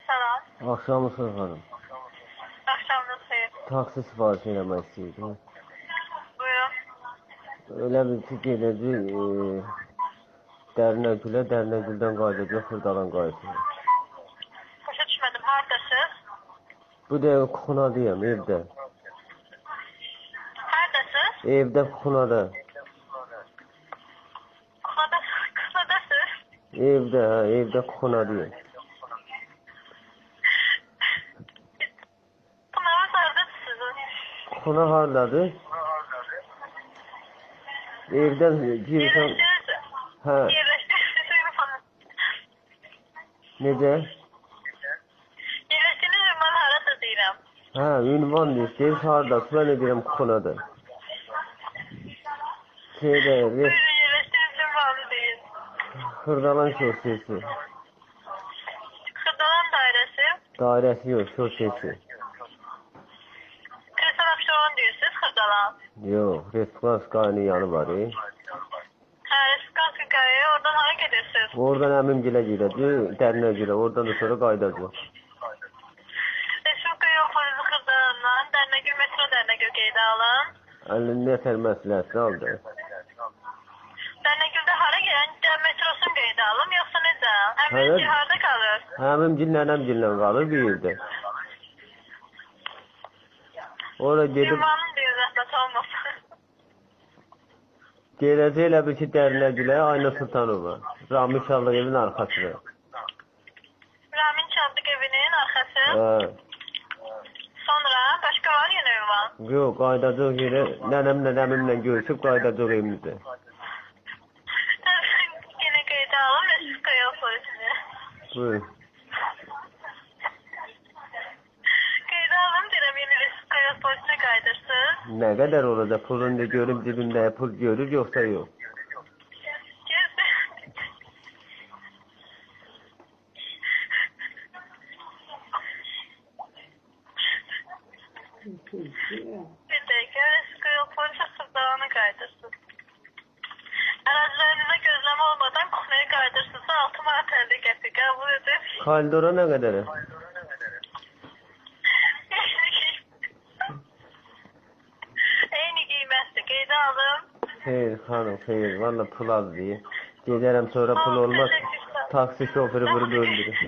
Salam. Axşamınız xanım. Axşamınız xeyir. Taksi sifariş eləmək istəyirdim. Buyurun. Elə bir ki, gedəcək Dərnəgülə, Dərnəgüldən qayıdacaq Xırdalan qayıtacaq. Başa düşmədim. Haradasınız? Bu dəqiqə Kuxunadayım, evdə. Haradasınız? Evdə Kuxunada. Kuxladasınız? Evdə, hə, evdə Kuxunadayım. Bunların haradasınız sizin? Kuxuna hardadır? Evdən girsən... Hə. Yerləşdiniz ünvanı. Necə? Yerləşdiniz ünvanı harada deyirəm. Hə, ünvan deyir, hardasın, mən edirəm Kuxunada. Şeydə, Buyurun, yerləşdiniz ünvanı deyin. Xırdalan şosesi. Xırdalan dairəsi. Dairəsi yox, şosesi. Kresan Abşeron deyirsiniz, Xırdalan. Yox, Respublikanın yanı var. Hə, Respublikanın qayaya, oradan hara gedirsiniz? Oradan Əmimgilə gedəcək, Dərnəgülə, oradan da sonra qayıdacaq. Respublika yol polisi Xırdalandan Dərnəgül metro Dərnəgül qeydə alın. Nətər məsləhətini aldı. Dərnəgüldə hara gələn metrosun qeydə alım, yoxsa necə? Hayır. Əmimgil harada qalır? Əmimgil nənəmgillə qalır bir yerdə. Oraya gedib, Ünvanın deyin, zəhmət olmasın. gedəcək elə bir ki, Dərnəgülə, Ayna Sultanova. Rami Şallıq evin arxasına. Ramin Çablıq evinin arxası. Hə. Sonra başqa var yenə ünvan. Yox, qayıdacaq yerə, nənəmlə, əmimlə görüşüb qayıdacaq evimizdə. Yenə qeydə alın, Respublika yol polisini. Buyur. Qeydə alın, deyirəm, yeni Respublika yol polisinə qayıdırsınız. Nə qədər olacaq, pulunu da görüm cibimdə pul görür, yoxsa yox. Bir dəqiqə, Respublika yol polisi Xırdalana qayıdırsınız. Ərazilərinizə gözləmə olmadan Kuxunaya qayıdırsınızsa 6 manat 50 qəpik qəbul edin. Kaldora nə qədər? Eyni qiymətdir, qeydə alın. Xeyr, xanım, xeyr. Valla pul az deyir. Gedərəm sonra pul olmaz. Taksi şoförü vurub öldürür.